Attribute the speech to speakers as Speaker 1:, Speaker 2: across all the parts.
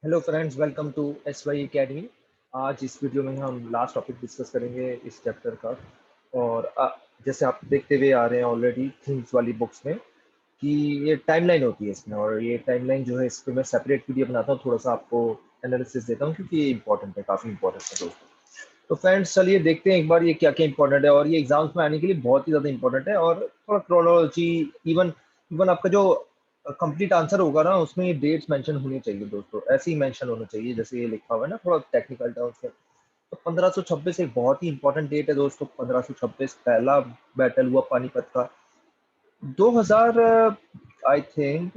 Speaker 1: Hello friends, welcome to S Y academy. आज इस video में हम लास्ट टॉपिक डिस्कस करेंगे इस चैप्टर का। और जैसे आप देखते हुए आ रहे हैं ऑलरेडी थीम्स वाली बुक्स में कि ये टाइमलाइन होती है इसमें, और ये टाइमलाइन जो है इस पर मैं सेपरेट वीडियो बनाता हूँ, थोड़ा सा आपको एनालिसिस देता हूँ क्योंकि ये इंपॉर्टेंट है, काफ़ी इंपॉर्टेंट है दोस्तों। तो फ्रेंड्स चलिए देखते हैं एक बार ये क्या क्या इंपॉर्टेंट है, और ये एग्जाम्स में आने के लिए बहुत ही ज़्यादा इंपॉर्टेंट है। और थोड़ा क्रोनोलॉजी, इवन इवन आपका जो कंप्लीट आंसर होगा ना, उसमें ये डेट्स मेंशन होनी चाहिए दोस्तों, ऐसे ही मेंशन होना चाहिए जैसे ये लिखा हुआ है ना, थोड़ा टेक्निकल टर्म्स में। तो 1526 एक बहुत ही इंपॉर्टेंट डेट है दोस्तों। 1526 पहला बैटल हुआ पानीपत का। 2000 आई थिंक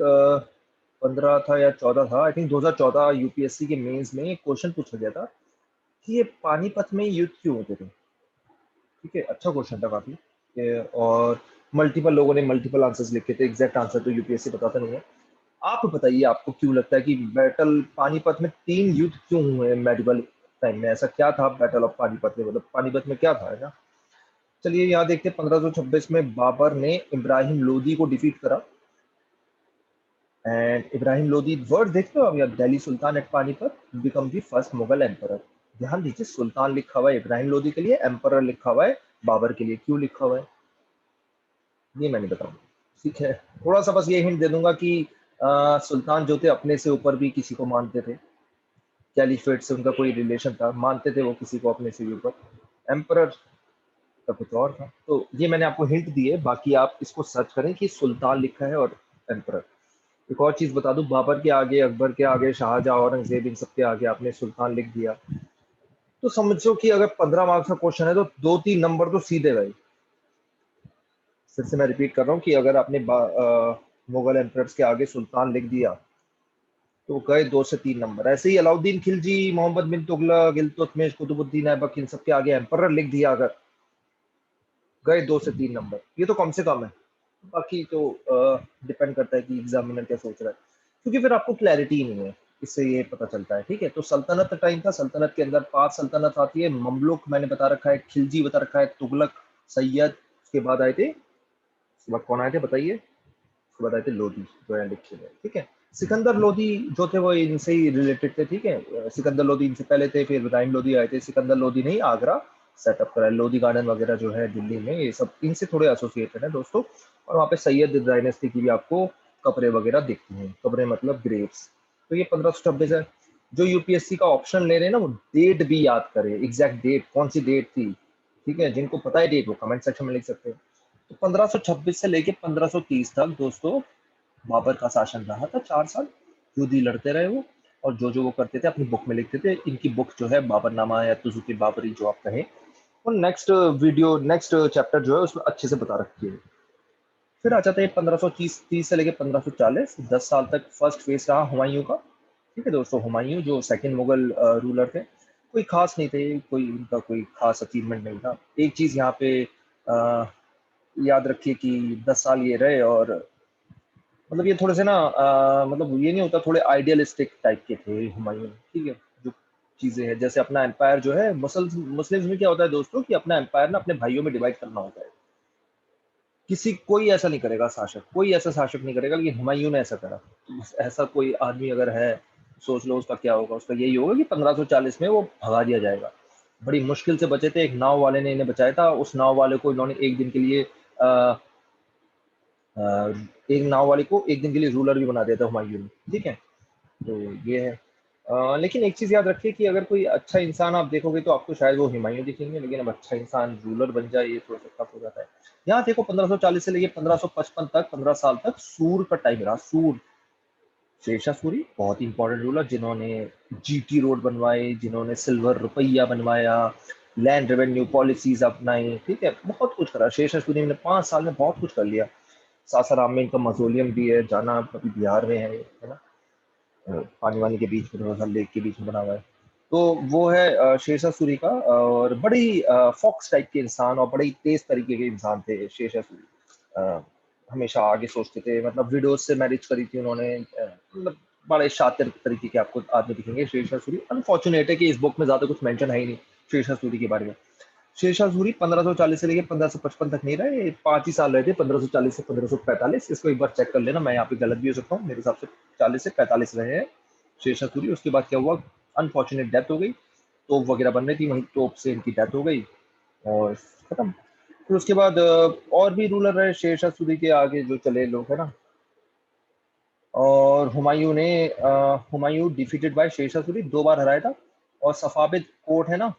Speaker 1: 15 था या 14 था, आई थिंक 2014 यूपीएससी के मेंस में एक क्वेश्चन पूछा गया था कि ये पानीपत में युद्ध क्यों होते थे। ठीक है, अच्छा क्वेश्चन था काफी। और मल्टीपल लोगों ने मल्टीपल आंसर्स लिखे थे, एग्जैक्ट आंसर तो यूपीएससी बताता नहीं है। आप बताइए, आपको क्यों लगता है कि बैटल पानीपत में 3 युद्ध क्यों हुए मेडिवल टाइम में? ऐसा क्या था बैटल ऑफ पानीपत में, मतलब पानीपत में क्या था, है ना? चलिए यहाँ देखते हैं। 1526 में बाबर ने इब्राहिम लोदी को डिफीट करा। एंड इब्राहिम लोदी वर्ड देखते हो आप, या Delhi sultan at Panipat become the first Mughal emperor. ध्यान दीजिए, सुल्तान लिखा हुआ है इब्राहिम लोदी के लिए, एम्परर लिखा हुआ है बाबर के लिए। क्यों लिखा हुआ है ये मैंने बताऊंगा, ठीक है। थोड़ा सा बस ये हिंट दे दूंगा कि सुल्तान जो थे अपने से ऊपर भी किसी को मानते थे, कैलिफेट से उनका कोई रिलेशन था, मानते थे वो किसी को अपने से भी ऊपर। एम्परर का कुछ और था। तो ये मैंने आपको हिंट दी है, बाकी आप इसको सर्च करें कि सुल्तान लिखा है और एम्परर। एक और चीज बता दूं, बाबर के आगे, अकबर के आगे, शाहजहां, औरंगजेब, इन सबके आगे आपने सुल्तान लिख दिया तो समझो कि अगर 15 मार्क्स का क्वेश्चन है तो 2-3 नंबर तो सीधे गए। फिर से मैं रिपीट कर रहा हूँ कि अगर आपने मुगल एम्परर्स के आगे सुल्तान लिख दिया तो गए 2 से 3 नंबर। ऐसे ही अलाउद्दीन खिलजी, मोहम्मद बिन तुगलक, इल्तुतमिश, कुतुबुद्दीन ऐबक, इन सबके आगे एम्परर लिख दिया अगर, गए 2 से 3 नंबर। ये तो कम से कम है। बाकी तो डिपेंड करता है कि एग्जामिनर क्या सोच रहा है, क्योंकि फिर आपको क्लैरिटी नहीं है, इससे ये पता चलता है। ठीक है, तो सल्तनत टाइम था। सल्तनत के अंदर 5 सल्तनत आती है। ममलुक मैंने बता रखा है, खिलजी बता रखा है, तुगलक, सैयद, उसके बाद आए थे, उसके बाद कौन आए थे बताइए? उसके बाद आए थे लोधी, जो है लिखे हुए। ठीक है, सिकंदर लोधी जो थे वो इनसे ही रिलेटेड थे। ठीक है, सिकंदर लोधी इनसे पहले थे, फिर इब्राहिम लोधी आए थे। सिकंदर लोधी नहीं, आगरा सेटअप करा है, लोधी गार्डन वगैरह जो है दिल्ली में, ये सब इनसे थोड़े एसोसिएटेड है दोस्तों। और वहाँ पे सैयद डायनेस्टी की भी आपको कब्रें वगैरह दिखती हैं। कब्रें मतलब ग्रेव्स। तो ये 1526 है। जो यूपीएससी का ऑप्शन ले रहे हैं ना, वो डेट भी याद करे, एग्जैक्ट डेट कौन सी डेट थी। ठीक है, जिनको पता है डेट वो कमेंट सेक्शन में लिख सकते हैं। तो 1526 से लेके 1530 तक दोस्तों बाबर का शासन रहा था। 4 साल युद्ध ही लड़ते रहे वो। और जो जो वो करते थे अपनी बुक में लिखते थे। इनकी बुक जो है बाबरनामा या तुजुक बाबरी जो आप कहें, और नेक्स्ट वीडियो, नेक्स्ट चैप्टर जो है उसमें अच्छे से बता रखी है। फिर आ जाते हैं 1530 से लेके 1540, 10 साल तक फर्स्ट फेज रहा हुमायूं का। ठीक है दोस्तों, हुमायूं जो सेकंड मुगल रूलर थे, कोई खास नहीं थे, कोई उनका कोई खास अचीवमेंट नहीं था। एक चीज यहाँ पे अ, याद रखिए कि 10 साल ये रहे, और मतलब ये थोड़े से ना मतलब ये नहीं होता, थोड़े आइडियलिस्टिक टाइप के थे हुमायूं। ठीक है, जो चीजें हैं जैसे अपना एम्पायर जो है, मुस्लिम्स में क्या होता है दोस्तों कि अपना एम्पायर ना अपने भाइयों में डिवाइड करना होता है। किसी कोई ऐसा नहीं करेगा शासक, कोई ऐसा शासक नहीं करेगा, लेकिन हुमायूं ने ऐसा करा। तो ऐसा कोई आदमी अगर है, सोच लो उसका क्या होगा। उसका यही होगा कि 1540 में वो भगा दिया जाएगा। बड़ी मुश्किल से बचे थे, एक नाव वाले ने इन्हें बचाया था। उस नाव वाले को इन्होंने एक दिन के लिए एक नाव वाले को एक दिन के लिए रूलर भी बना दिया था हुमायूं ने। ठीक है, तो ये है। लेकिन एक चीज याद रखिए कि अगर कोई अच्छा इंसान आप देखोगे तो आपको शायद वो हुमायूं दिखेंगे, लेकिन अब अच्छा इंसान रूलर बन जाए ये थोड़ा सा टफ हो जाता है। यहाँ देखो 1540 से लेके 1555 तक, 15 साल तक सूर का टाइम रहा। सूर, शेरशाह सूरी बहुत ही इंपॉर्टेंट रूलर, जिन्होंने जीटी रोड बनवाए, जिन्होंने सिल्वर रुपया बनवाया, लैंड रेवेन्यू पॉलिसीज अपनाई। ठीक है, बहुत कुछ करा शेरशाह सूरी ने। 5 साल में बहुत कुछ कर लिया। सासाराम में इनका मौजोलियम भी है, जाना अभी बिहार में है ना, पानी वानी के बीच में, थोड़ा सा लेक के बीच में बना हुआ है। तो वो है शेरशाह सूरी का। और बड़ी फॉक्स टाइप के इंसान और बड़े ही तेज तरीके के इंसान थे शेरशाह सूरी। हमेशा आगे सोचते थे, मतलब विडोज से मैरिज करी थी उन्होंने। मतलब बड़े शातिर तरीके के आपको आदमी दिखेंगे शेरशाह सूरी। अनफॉर्चुनेट है कि इस बुक में ज्यादा कुछ मेंशन है ही नहीं शेरशाह सूरी के बारे में। शेरशाह सूरी 1540 से लेकर 1555 तक नहीं रहे, 5 ही साल रहे थे, 1540 से 1545। इसको एक बार चेक कर लेना, मैं यहाँ पे गलत भी हो सकता हूँ, मेरे हिसाब से 40 से 45 रहे हैं। शेरशाह सूरी। उसके बाद क्या हुआ, अनफॉर्चुनेट डेथ हो गई, तोप वगैरह बन रही थी, वहीं तोप से इनकी डेथ हो गई और खत्म। फिर उसके बाद और भी रूलर रहे शेरशाह सूरी के आगे जो चले लोग, है ना। और हुमायूं डिफीटेड बाय शेरशाह सूरी, 2 बार हराया था। और सफाविद कोर्ट है ना,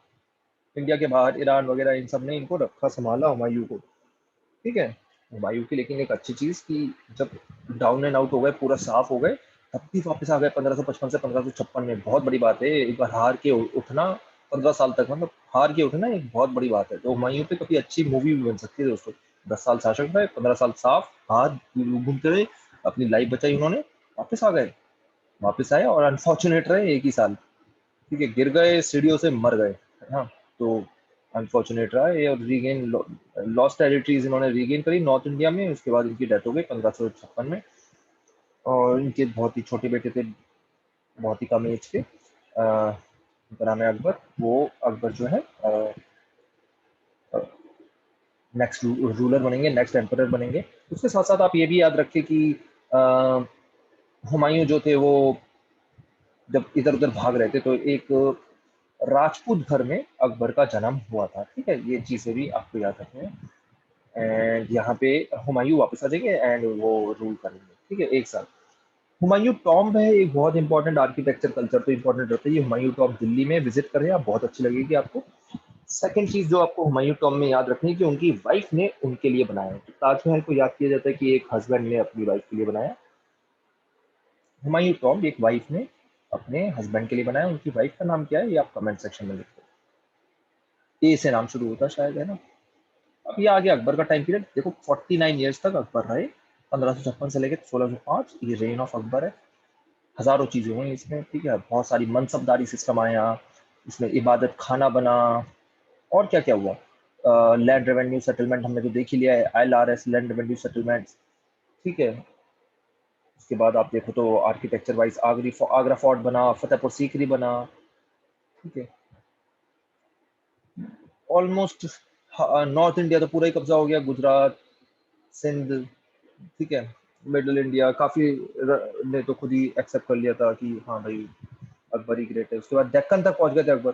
Speaker 1: इंडिया के बाहर, ईरान वगैरह, इन सब ने इनको रखा, संभाला हुमायूं को। ठीक है। हुमायूं की लेकिन एक अच्छी चीज कि जब डाउन एंड आउट हो गए, पूरा साफ हो गए, तब भी वापस आ गए 1555 से 1556 में। बहुत बड़ी बात है, एक बार हार के उठना 15 साल तक, मतलब हार के उठना एक बहुत बड़ी बात है। तो हुमायूं पे कभी अच्छी मूवी भी बन सकती है दोस्तों। 10 साल शासक रहे, 15 साल साफ हार घूमते रहे, अपनी लाइफ बचाई उन्होंने, वापस आ गए, वापस आए और अनफॉर्चुनेट रहे एक ही साल। ठीक है, गिर गए सीढ़ियों से, मर गए, है ना। तो अनफॉर्चुनेट रहा है। और रीगेन लॉस्ट टेरिटरीज इन्होंने रीगेन करी नॉर्थ इंडिया में। उसके बाद इनकी डेथ हो गई 1556 में। और इनके बहुत ही छोटे बेटे थे, बहुत ही कम एज के, उनका नाम है अकबर। वो अकबर जो है नेक्स्ट रूलर बनेंगे, नेक्स्ट एम्परर बनेंगे। उसके साथ साथ आप ये भी याद रखें कि अ, हुमायूं जो थे वो जब इधर उधर भाग रहे थे, तो एक राजपूत घर में अकबर का जन्म हुआ था। ठीक है, ये चीजें भी आपको याद रखनी है। एंड यहाँ पे हुमायूं वापस आ जाएंगे एंड वो रूल करेंगे। ठीक है, एक साथ। हुमायूं टॉम्ब है एक बहुत इंपॉर्टेंट, आर्किटेक्चर कल्चर तो इंपॉर्टेंट रहता है। ये हुमायूं टॉम्ब दिल्ली में विजिट करें आप, बहुत अच्छी लगेगी आपको। सेकंड चीज जो आपको हुमायूं टॉम्ब में याद रखनी है कि उनकी वाइफ ने उनके लिए बनाया है। तो ताजमहल को याद किया जाता है कि एक हस्बैंड ने अपनी वाइफ के लिए बनाया। हुमायूं टॉम्ब एक वाइफ ने अपने हस्बैंड के लिए बनाया। उनकी वाइफ का नाम क्या है, ये आप कमेंट सेक्शन में लिखो। ए से नाम शुरू होता है शायद, है ना। अब ये आ गया अकबर का टाइम पीरियड। देखो 49 ईयर्स तक अकबर रहे, 1556 से लेकर 1605, ये रेन ऑफ अकबर है। हजारों चीजें हुई इसमें। ठीक है, बहुत सारी मनसबदारी सिस्टम आया इसमें, इबादत खाना बना, और क्या क्या हुआ। लैंड रेवेन्यू सेटलमेंट हमने तो देख ही लिया है, ILRS, लैंड रेवेन्यू सेटलमेंट। ठीक है। उसके बाद आप देखो तो आर्किटेक्चर वाइज आगरा फोर्ट बना, फतेहपुर सीकरी बना। ठीक है, ऑलमोस्ट नॉर्थ इंडिया तो पूरा ही कब्जा हो गया, गुजरात, सिंध। ठीक है, मिडल इंडिया काफी ने तो खुद ही एक्सेप्ट कर लिया था कि हाँ भाई अकबर ही ग्रेट है। उसके बाद डेक्कन तक पहुंच गए थे अकबर,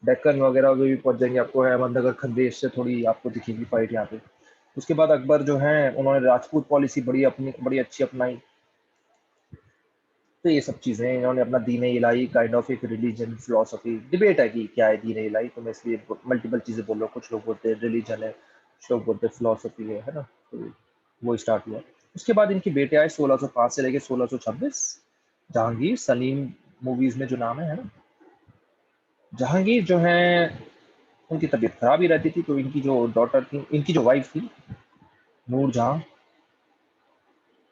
Speaker 1: डेक्कन वगैरह में भी पहुंच जाएंगे आपको। अहमदनगर खंडेश से थोड़ी आपको दिखेगी फाइट यहाँ पे। उसके बाद अकबर जो है उन्होंने राजपूत पॉलिसी बड़ी अच्छी अपनाई। तो ये सब चीजें इन्होंने अपना दीन इलाही काइंड ऑफ एक रिलीजन फिलोसफी, डिबेट है कि क्या है दीन इलाही, तो मैं इसलिए मल्टीपल चीजें बोल रहा हूँ। कुछ लोग बोलते हैं रिलीजन है, कुछ लोग बोलते हैं फिलोसफी है ना। तो वो स्टार्ट हुआ। उसके बाद इनके बेटे आए 1605 से लेके 1626, जहांगीर, सलीम मूवीज में जो नाम है ना। जहांगीर जो है उनकी तबीयत खराब ही रहती थी, तो इनकी जो डॉटर थी, इनकी जो वाइफ थी नूरजहां,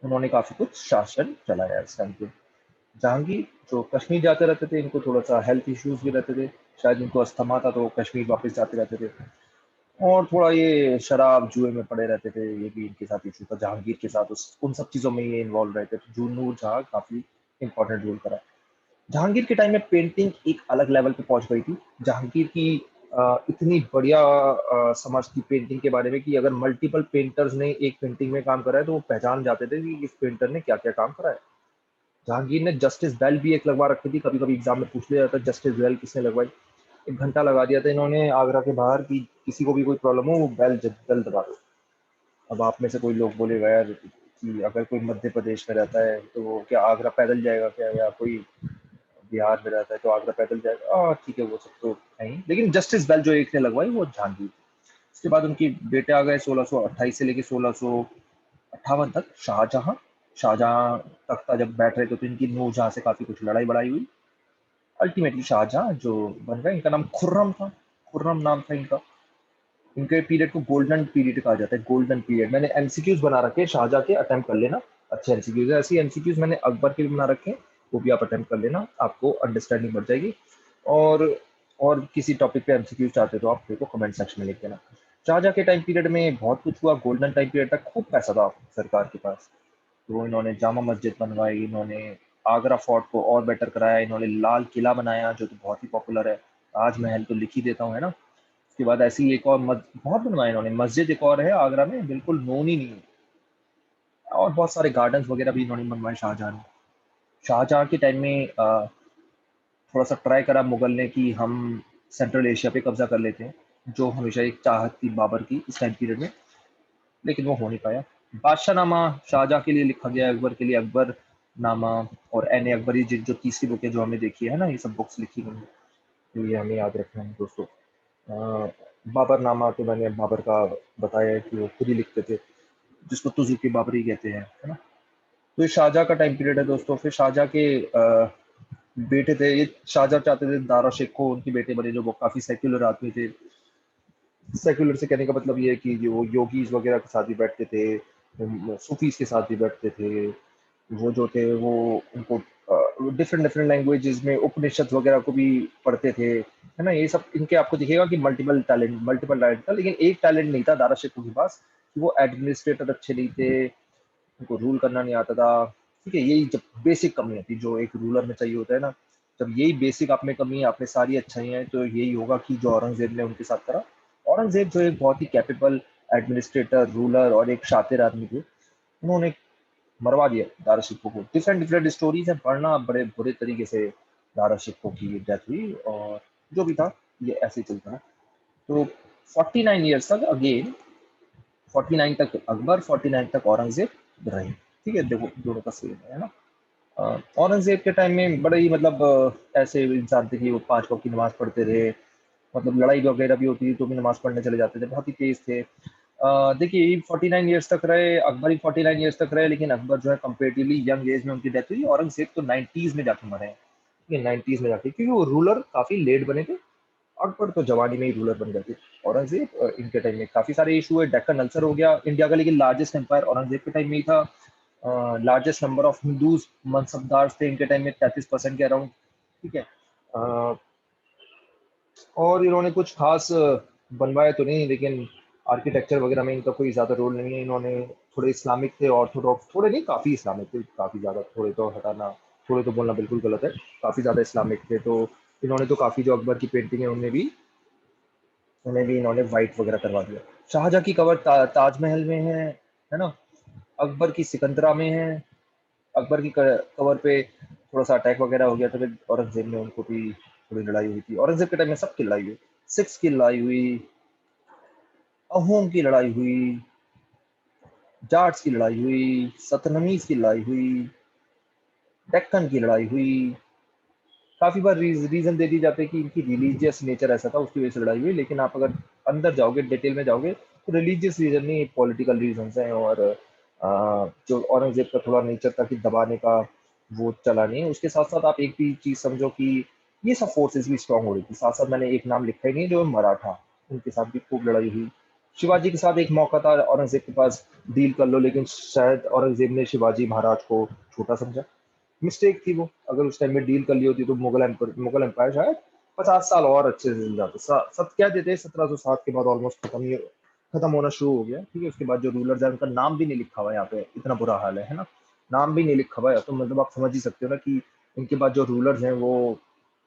Speaker 1: उन्होंने काफी कुछ शासन चलाया इस टाइम पे। जहांगीर जो कश्मीर जाते रहते थे, इनको थोड़ा सा हेल्थ इश्यूज भी रहते थे, शायद इनको अस्थमा था, तो कश्मीर वापस जाते रहते थे। और थोड़ा ये शराब जुए में पड़े रहते थे, ये भी इनके साथ इशू था जहांगीर के साथ। उन सब चीजों में ये इन्वॉल्व रहते थे। जो नूर जहां काफी इंपॉर्टेंट रोल करा। जहांगीर के टाइम में पेंटिंग एक अलग लेवल पे पहुंच गई थी। जहांगीर की इतनी बढ़िया समझ थी पेंटिंग के बारे में कि अगर मल्टीपल पेंटर्स ने एक पेंटिंग में काम करा है, तो वो पहचान जाते थे कि इस पेंटर ने क्या क्या काम करा है। जहांगीर ने जस्टिस बेल भी एक लगवा रखी थी, कभी कभी एग्जाम में पूछ लिया जाता है जस्टिस बेल किसने लगवाई। 1 घंटा लगा दिया था इन्होंने आगरा के बाहर कि किसी को भी कोई प्रॉब्लम हो वो बेल दबा दो। अब आप में से कोई लोग बोलेगा यार कि अगर कोई मध्य प्रदेश में रहता है तो वो क्या आगरा पैदल जाएगा क्या, या कोई बिहार में रहता है तो आगरा पैदल जाएगा। ठीक है, वो सब तो नहीं, लेकिन जस्टिस बेल जो एक ने लगवाई वो जहांगीर थी। उसके बाद उनके बेटे आ गए 1628 से लेके 1658 तक, शाहजहां। शाहजहां तख्ता जब बैठ रहे थे तो इनकी नूरजहां से काफी कुछ लड़ाई बड़ाई हुई। अल्टीमेटली शाहजहां जो बन गए, इनका नाम खुर्रम था, खुर्रम नाम था इनका। इनके पीरियड को गोल्डन पीरियड कहा जाता है, गोल्डन पीरियड। मैंने एमसीक्यूज बना रखे हैं शाहजहां के, अटेम्प्ट कर लेना। अच्छे एमसीक्यूज है, ऐसी एमसीक्यूज मैंने अकबर के भी बना रखे हैं, वो भी आप अटेम्प्ट कर लेना, आपको अंडरस्टैंडिंग बढ़ जाएगी। और और किसी टॉपिक पे एमसीक्यूज चाहते हो तो आप मेरे को कमेंट सेक्शन में लिख देना। शाहजहां के टाइम पीरियड में बहुत कुछ हुआ, गोल्डन टाइम पीरियड तक खूब पैसा था सरकार के पास। तो इन्होंने जामा मस्जिद बनवाई, इन्होंने आगरा फोर्ट को और बेटर कराया, इन्होंने लाल किला बनाया जो तो बहुत ही पॉपुलर है। ताजमहल तो लिख ही देता हूँ, है ना। उसके बाद ऐसी एक और बहुत बनवाया इन्होंने, मस्जिद एक और है आगरा में, बिल्कुल नोन ही नहीं है। और बहुत सारे गार्डन वगैरह भी इन्होंने बनवाए शाहजहां ने। शाहजहाँ के टाइम में थोड़ा सा ट्राई करा मुगल ने कि हम सेंट्रल एशिया पे कब्जा कर लेते हैं, जो हमेशा एक चाहत थी बाबर की इस टाइम पीरियड में, लेकिन वो हो नहीं पाया। बादशाहनामा शाहजहाँ के लिए लिखा गया, अकबर के लिए अकबर नामा, और एन ए अकबरी जो तीसरी बुक है जो हमने देखी है ना, ये सब बुक्स लिखी गई हैं, तो ये हमें याद रखना है दोस्तों। बाबर नामा तो मैंने बाबर का बताया है कि वो खुद ही लिखते थे, जिसको तुजुकी बाबरी कहते हैं, है ना। तो ये शाहजहाँ का टाइम पीरियड है दोस्तों। फिर शाहजहाँ के बेटे थे, ये शाहजहाँ चाहते थे दारा शेख को उनके बेटे बने, जो वो काफी सेक्युलर आदमी थे। सेक्युलर से कहने का मतलब ये है कि जो योगीज वगैरह के साथ भी बैठते थे, सूफीज के साथ भी बैठते थे, वो जो थे वो उनको डिफरेंट डिफरेंट लैंग्वेजेस में उपनिषद वगैरह को भी पढ़ते थे, है ना। ये सब इनके आपको दिखेगा कि मल्टीपल टैलेंट था, लेकिन एक टैलेंट नहीं था दारा शेखों के पास, कि वो एडमिनिस्ट्रेटर अच्छे नहीं थे, उनको रूल करना नहीं आता था। ठीक है, यही जब बेसिक कमी होती जो एक रूलर में चाहिए होता है ना, जब यही बेसिक आप में कमी है, आप में सारी अच्छाई है, तो यही होगा कि जो औरंगजेब ने उनके साथ करा। औरंगजेब जो एक बहुत ही कैपेबल एडमिनिस्ट्रेटर, रूलर और एक शातिर आदमी थे, उन्होंने मरवा दिया दारा शिकोह को। डिफरेंट डिफरेंट स्टोरीज है, पढ़ना बड़े बुरे तरीके से दारा शिकोह की डेथ हुई, और जो भी था ये ऐसे ही चलता है। तो 49 ईयर्स तक अगेन, 49 तक अकबर, 49 तक औरंगजेब रहे। ठीक है, देखो दोनों का सेम है ना। औरंगजेब के टाइम में बड़े ही मतलब ऐसे इंसान थे कि वो 5 वक्त की नमाज पढ़ते रहे, मतलब लड़ाई वगैरह भी होती थी तो भी नमाज पढ़ने चले जाते थे, बहुत ही तेज थे। देखिए ये 49 ईयर्स तक रहे, अकबर ही 49 ईयर्स तक रहे, लेकिन अकबर जो है कंपेरेटिवली यंग एज में उनकी डेथ हुई। औरंगजेब तो 90s में जाके मरे हैं, ठीक है, 90s में जाके, क्योंकि वो रूलर काफी लेट बने थे। अकबर तो जवानी में ही रूलर बन गए थे। औरंगजेब इनके टाइम में काफी सारे इशू हुए, डेक्कन अल्सर हो गया इंडिया का, लेकिन लार्जेस्ट एम्पायर औरंगजेब के टाइम में ही था। Largest number of Hindus mansabdar थे इनके टाइम में, 33% के अराउंड। ठीक है, अ, और इन्होंने कुछ खास बनवाया तो नहीं, लेकिन आर्किटेक्चर वगैरह में इनका कोई ज़्यादा रोल नहीं है। इन्होंने थोड़े इस्लामिक थे, ऑर्थोडॉक्स थोड़े नहीं, काफ़ी इस्लामिक थे, काफ़ी ज़्यादा, थोड़े तो हटाना, थोड़े तो बोलना बिल्कुल गलत है, काफ़ी ज़्यादा इस्लामिक थे। तो इन्होंने तो काफ़ी जो अकबर की पेंटिंग है उन्हें भी इन्होंने वाइट वगैरह करवा दिया। शाहजहाँ की कवर ताजमहल में है ना। अकबर की सिकंदरा में है। अकबर की कवर पे थोड़ा सा अटैक वगैरह हो गया था, फिर औरंगजेब ने उनको भी थोड़ी लड़ाई हुई थी। औरंगजेब के टाइम में सबकी लड़ाई हुई, सिक्स की लड़ाई हुई, अहोम की लड़ाई हुई, जाट्स की लड़ाई हुई, सतनमीज की लड़ाई हुई, डेक्कन की लड़ाई हुई। काफी बार रीजन दे दी जाते हैं कि इनकी रिलीजियस नेचर ऐसा था, उसकी वजह से लड़ाई हुई, लेकिन आप अगर अंदर जाओगे, डिटेल में जाओगे, तो रिलीजियस रीजन नहीं, पॉलिटिकल रीजन हैं। और जो औरंगजेब का थोड़ा नेचर था कि दबाने का, वो चला नहीं। उसके साथ साथ आप एक भी चीज समझो कि ये सब फोर्सेस भी स्ट्रांग हो रही थी। साथ साथ मैंने एक नाम लिखा ही नहीं, जो है मराठा, उनके साथ भी खूब लड़ाई हुई। शिवाजी के साथ एक मौका था औरंगजेब के पास, डील कर लो, लेकिन शायद औरंगजेब ने शिवाजी महाराज को छोटा समझा, मिस्टेक थी वो। अगर उस टाइम में डील कर ली होती तो मुगल एम्पायर शायद 50 साल और अच्छे से चल जाते। सब क्या देते हैं, 1707 के बाद ऑलमोस्ट खत्म होना शुरू हो गया। ठीक है, उसके बाद जो रूलर है उनका नाम भी नहीं लिखा हुआ है यहाँ पे, इतना बुरा हाल है ना। नाम भी नहीं लिखा हुआ है, तो मतलब आप समझ ही सकते हो ना कि इनके बाद जो रूलर्स हैं वो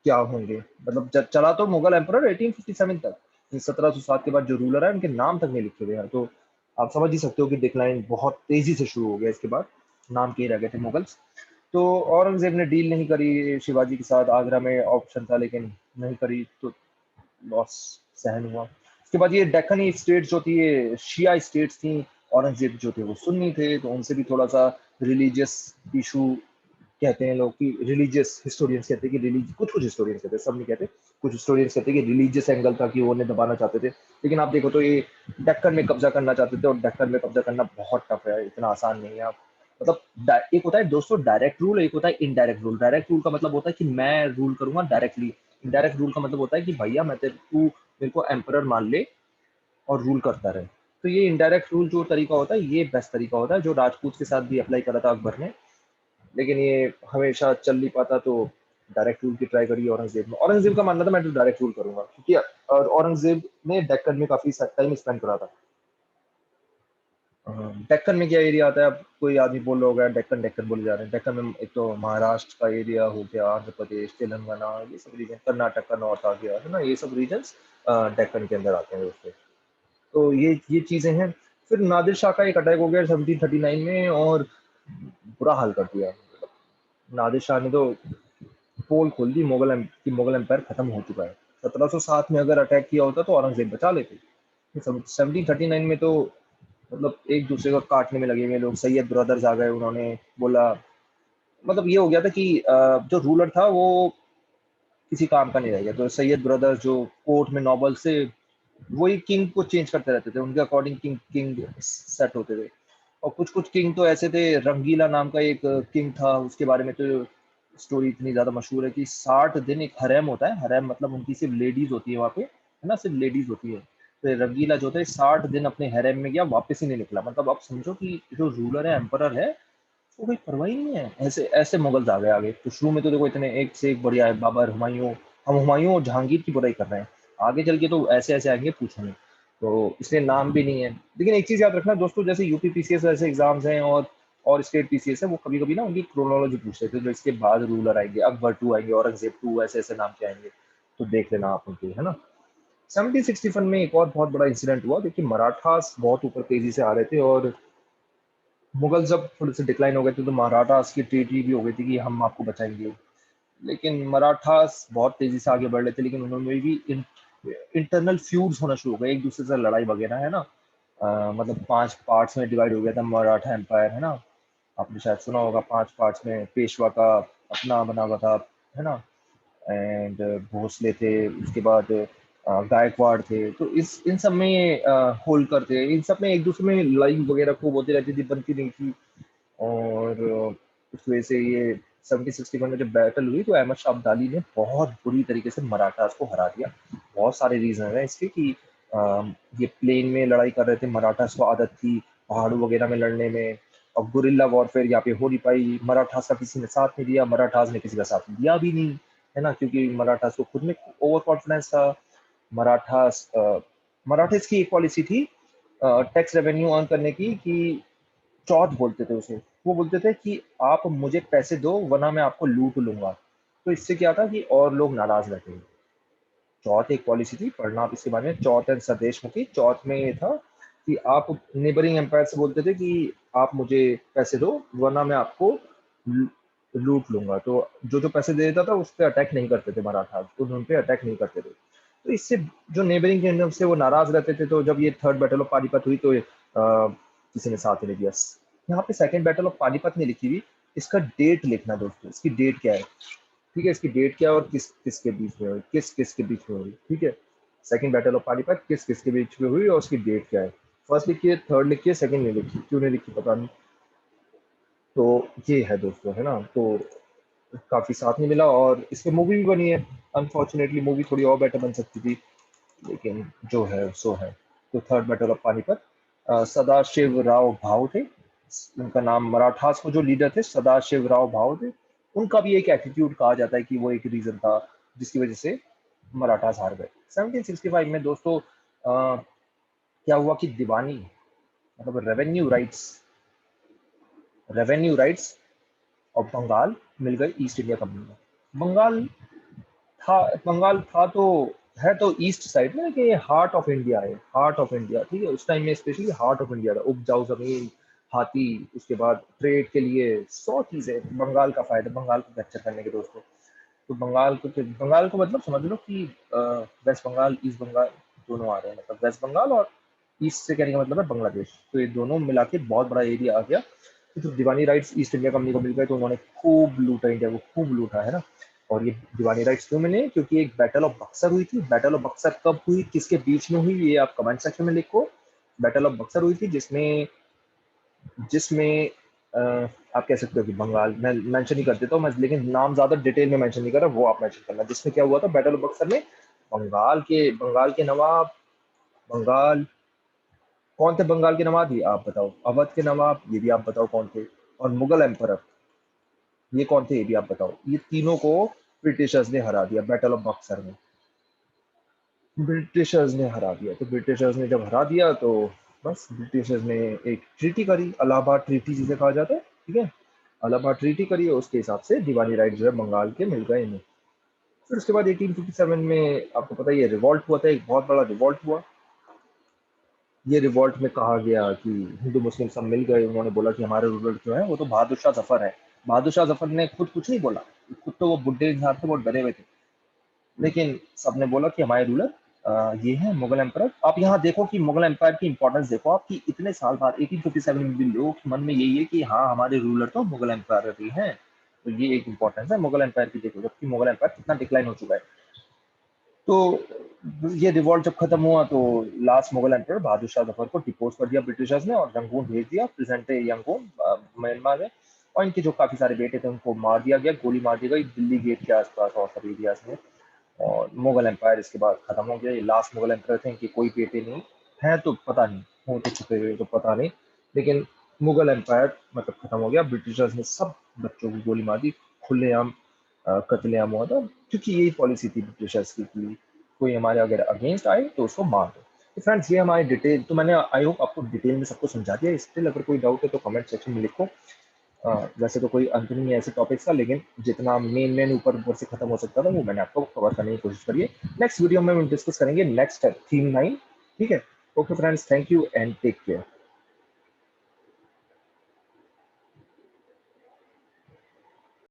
Speaker 1: क्या होंगे। मतलब चला तो मुगल एम्पर 1857 तक, 1707 के बाद जो रूलर है उनके नाम तक नहीं लिखे हुए हैं, तो आप समझ ही सकते हो कि डिक्लाइन बहुत तेजी से शुरू हो गया। इसके बाद नाम के ही रह गए थे मुगल्स। तो औरंगजेब ने डील नहीं करी शिवाजी के साथ, आगरा में ऑप्शन था लेकिन नहीं करी, तो लॉस सहन हुआ। उसके बाद ये डेक्कनी स्टेट्स जो थी, ये शिया स्टेट्स थी। औरंगजेब जो थे वो सुन्नी थे, तो उनसे भी थोड़ा सा रिलीजियस इशू, कहते हैं लोग कि रिलीजियस हिस्टोरियंस कहते हैं कि कुछ कुछ हिस्टोरियंस कहते हैं, सब नहीं कहते, कुछ हिस्टोरियंस कहते हैं कि रिलीजियस एंगल था, कि वो उन्हें दबाना चाहते थे। लेकिन आप देखो तो ये डेक्कन में कब्जा करना चाहते थे, और डेक्कन में कब्जा करना बहुत टफ है, इतना आसान नहीं है। आप मतलब एक होता है दोस्तों डायरेक्ट रूल, एक होता है इनडायरेक्ट रूल। डायरेक्ट रूल का मतलब होता है कि मैं रूल करूंगा डायरेक्टली। इनडायरेक्ट रूल का मतलब होता है कि भैया तू मेरे को एम्परर मान ले और रूल करता रहे। तो ये इनडायरेक्ट रूल जो तरीका होता है, ये बेस्ट तरीका होता है, जो राजपूत के साथ भी अप्लाई करा था अकबर ने, लेकिन ये हमेशा चल नहीं पाता, तो डायरेक्ट रूल की ट्राई करी औरंगजेब ने। औरंगजेब का मानना था मैं तो डायरेक्ट रूल करूंगा, क्योंकि और औरंगजेब ने डेक्कन में काफी टाइम स्पेंड करा था। डेक्कन में क्या एरिया आता है, अब कोई आदमी बोल रहा होगा डेक्कन डेक्कन बोले जा रहे हैं। डेक्कन में एक तो महाराष्ट्र का एरिया हो गया, आंध्र प्रदेश, तेलंगाना, ये सब रीजन, कर्नाटक का नॉर्थ आ गया, है ना, ये सब रीजन डेक्कन के अंदर आते हैं दोस्तों। तो ये चीजें हैं। फिर नादिर शाह का एक अटैक हो गया 1739 में, और बुरा हाल कर दिया। नादिर शाह ने तो पोल खोल दी मुगल एम्पायर खत्म हो चुका है। 1707 में अगर अटैक किया होता तो औरंगजेब बचा लेते। 1739 में तो मतलब एक दूसरे को काटने में लगे हुए लोग, सैयद ब्रदर्स आ गए, उन्होंने बोला, मतलब ये हो गया था कि जो रूलर था वो किसी काम का नहीं रह गया। तो सैयद ब्रदर्स जो कोर्ट में नॉबल से वही किंग को चेंज करते रहते थे, उनके अकॉर्डिंग किंग किंग सेट होते थे। और कुछ कुछ किंग तो ऐसे थे, रंगीला नाम का एक किंग था, उसके बारे में तो स्टोरी इतनी ज्यादा मशहूर है कि 60 दिन एक हरेम होता है। हरेम मतलब उनकी सिर्फ लेडीज होती है वहाँ पे, है ना, सिर्फ लेडीज होती है। तो ये रंगीला जो था 60 दिन अपने हरेम में गया, वापस ही नहीं निकला। मतलब आप समझो कि जो रूलर है, एम्परर है, उसको कोई परवाह ही नहीं है। ऐसे ऐसे मुगल्स आ गए आगे। तो शुरू में तो देखो इतने एक से एक बढ़िया है, बाबर, हुमायूं। हम हुमायूं और जहांगीर की बुराई कर रहे हैं, आगे चल के तो ऐसे ऐसे आएंगे पूछने। तो इसलिए नाम भी नहीं है। लेकिन एक चीज याद रखना दोस्तों, जैसे यूपी पीसीएस ऐसे एग्जाम्स हैं और स्टेट पीसीएस है, वो कभी कभी ना उनकी क्रोनोलॉजी पूछते थे, जो इसके बाद रूलर आएंगे, अकबर टू आएंगे, औरंगजेब टू, ऐसे ऐसे नाम के आएंगे। तो देख लेना आप उनके, है ना। 1761 में एक और बहुत बड़ा इंसिडेंट हुआ। देखिए मराठास बहुत ऊपर तेजी से आ रहे थे, और मुगल जब थोड़े से डिक्लाइन हो गए थे, तो मराठास की ट्रीटी भी हो गई थी कि हम आपको बचाएंगे। लेकिन मराठास बहुत तेजी से आगे बढ़ रहे थे, लेकिन उन्होंने भी इंटरनल फ्यूड्स होना शुरू हो गए, एक दूसरे से लड़ाई वगैरह, है ना। मतलब 5 पार्ट्स में डिवाइड हो गया था मराठा एम्पायर, है ना। आपने शायद सुना होगा, 5 पार्ट्स में पेशवा का अपना बना हुआ था, है ना। एंड भोसले थे, उसके बाद गायकवाड़ थे। तो इस इन सब में होलकर थे, इन सब में एक दूसरे में लड़ाई वगैरह खूब होती रहती थी, बनती नहीं थी। और उस वजह से ये 1761 में जब बैटल हुई, तो अहमद शाह अब्दाली ने बहुत बुरी तरीके से मराठास को हरा दिया। बहुत सारे रीजन है इसके कि ये प्लेन में लड़ाई कर रहे थे, मराठास को आदत थी पहाड़ों वगैरह में लड़ने में। और गुरिल्ला वॉरफेयर यहाँ पे हो नहीं पाई, मराठास का किसी ने साथ नहीं दिया, मराठास ने किसी का साथ दिया भी नहीं, है ना, क्योंकि मराठास को खुद में ओवर कॉन्फिडेंस था। मराठास मराठीज की एक पॉलिसी थी टैक्स रेवेन्यू अर्न करने की, कि चौथ बोलते थे उसे। वो बोलते थे कि आप मुझे पैसे दो वरना मैं आपको लूट लूंगा। तो इससे क्या था कि और लोग नाराज रहते थे। चौथ एक पॉलिसी थी, पढ़ना आप इसके बारे में, चौथ एंड स्वदेशमुखी। चौथ में ये था कि आप नेबरिंग एम्पायर से बोलते थे कि आप मुझे पैसे दो वरना मैं आपको लूट लूंगा। तो जो जो पैसे दे देता था उस पर अटैक नहीं करते थे मराठा, उन पे अटैक नहीं करते थे। तो इससे जो नेबरिंग किंगडम से वो नाराज रहते थे। तो जब ये थर्ड बैटल ऑफ पानीपत हुई, तो किसी ने साथ नहीं दिया। यहाँ पे सेकंड बैटल ऑफ पानीपत नहीं लिखी हुई, इसका डेट लिखना दोस्तों, इसकी डेट क्या है। ठीक है, इसकी डेट क्या है और किस किसके बीच में हुई, किस किसके बीच में हुई, ठीक है। सेकंड बैटल ऑफ पानीपत किस किसके बीच में हुई और उसकी डेट क्या है। फर्स्ट लिखिए, थर्ड लिखिए, सेकंड नहीं लिखी, क्यों नहीं लिखी पता नहीं। तो ये है दोस्तों, है ना। तो काफी साथ नहीं मिला, और इस पे मूवी भी बनी है। अनफॉर्चुनेटली मूवी थोड़ी और बेटर बन सकती थी, लेकिन जो है सो है। तो third battle of Panipat, Sadashiv Rao भाव थे उनका नाम। मराठास को जो लीडर थे सदाशिव राव भाव थे। उनका भी एक एटीट्यूड कहा जाता है कि वो एक रीजन था जिसकी वजह से मराठास हार गए। 1765 में दोस्तों क्या हुआ कि दीवानी, मतलब रेवेन्यू राइट्स और बंगाल मिल गए ईस्ट इंडिया कंपनी में। बंगाल था बंगाल था तो है तो ईस्ट साइड में, लेकिन ये हार्ट ऑफ इंडिया है, हार्ट ऑफ इंडिया, ठीक है। उस टाइम में स्पेशली हार्ट ऑफ इंडिया था, उपजाऊ जमीन, हाथी, उसके बाद ट्रेड के लिए 100 चीजें बंगाल का फायदा, बंगाल को कैप्चर करने के दोस्तों। तो बंगाल को मतलब समझ लो कि वेस्ट बंगाल, ईस्ट बंगाल दोनों आ रहे हैं, मतलब वेस्ट बंगाल और ईस्ट से कहने का मतलब है बांग्लादेश। तो ये दोनों मिला के बहुत बड़ा एरिया आ गया। तो जब दीवानी राइट्स ईस्ट इंडिया कंपनी को मिल गए, तो उन्होंने खूब लूटा, इंडिया को खूब लूटा, है ना। और ये दीवानी राइट्स क्यों मिले, क्योंकि एक बैटल ऑफ बक्सर हुई थी। बैटल ऑफ बक्सर कब हुई, किसके बीच में हुई, ये आप कमेंट सेक्शन में लिखो। बैटल ऑफ बक्सर हुई थी जिसमें जिसमें आप कह सकते हो कि बंगाल, मैं मेंशन नहीं कर देता हूँ मैं, लेकिन नाम ज्यादा डिटेल में मेंशन नहीं कर रहा, वो आप मेंशन करना। जिसमें क्या हुआ था बैटल ऑफ बक्सर में, बंगाल के नवाब, बंगाल कौन थे, बंगाल के नवाब ये आप बताओ, अवध के नवाब ये भी आप बताओ कौन थे, और मुगल एम्परर ये कौन थे ये भी आप बताओ। ये तीनों को ब्रिटिशर्स ने हरा दिया बैटल ऑफ बक्सर में। ब्रिटिशर्स ने हरा दिया। तो ब्रिटिशर्स ने जब हरा दिया, तो बस ब्रिटिशर्स ने एक ट्रीटी करी, इलाहाबाद ट्रीटी जिसे कहा जाता है, ठीक है। इलाहाबाद ट्रीटी करी और उसके हिसाब से दीवानी राइट जो है बंगाल के मिल गए इन्हें। फिर उसके बाद 1857 में आपको पता ही है रिवॉल्ट हुआ था, एक बहुत बड़ा रिवॉल्ट हुआ। ये रिवॉल्ट में कहा गया कि हिंदू मुस्लिम सब मिल गए, उन्होंने बोला कि हमारे रूलर जो है वो तो बहादुर शाह जफर है, बहादुर शाह जफर ने खुद कुछ नहीं बोला, खुद तो वो बुड्ढे इंसान थे, बहुत डरे हुए थे, लेकिन सबने बोला कि हमारे रूलर ये है मुगल एम्परर। आप यहाँ देखो कि मुगल एम्पायर की इंपॉर्टेंस देखो आप, कि इतने साल बाद 1857 में भी लोगों के मन में यही है कि हाँ हमारे रूलर तो मुगल एम्पायर ही हैं। तो ये एक इंपॉर्टेंस है मुगल एम्पायर की, देखो जबकि मुगल एम्पायर कितना डिक्लाइन हो चुका है। तो ये रिवॉल्ट जब खत्म हुआ तो लास्ट मुगल एम्पर बहादुर शाह जफर को डिपोज कर दिया ब्रिटिशर्स ने और रंगून भेज दिया, प्रेजेंट यंगून म्यांमार में। और इनके जो काफी सारे बेटे थे उनको मार दिया गया, गोली मार दी गई दिल्ली गेट के आसपास और सब एरियाज में। और मुगल एम्पायर इसके बाद खत्म हो गया। ये लास्ट मुगल एम्पायर थे, इनके कोई बेटे नहीं हैं, तो पता नहीं, हो तो छुपे हुए तो पता नहीं, लेकिन मुगल एम्पायर मतलब खत्म हो गया। ब्रिटिशर्स ने सब बच्चों को गोली मार दी, खुलेआम कत्लेआम हुआ था, क्योंकि यही पॉलिसी थी ब्रिटिशर्स की कि कोई हमारे अगर अगेंस्ट आए तो उसको मार दो। तो फ्रेंड्स ये हमारी डिटेल, तो मैंने आई होप आपको डिटेल में सबको समझा दिया। स्टिल अगर कोई डाउट है तो कमेंट सेक्शन में लिखो। वैसे तो कोई अंत नहीं है ऐसे टॉपिक्स का, लेकिन जितना मेन मेन ऊपर ऊपर से खत्म हो सकता था वो मैंने आपको कवर करने की कोशिश करी है। नेक्स्ट वीडियो में हम डिस्कस करेंगे नेक्स्ट थीम 9। ठीक है, okay friends, thank you and take care.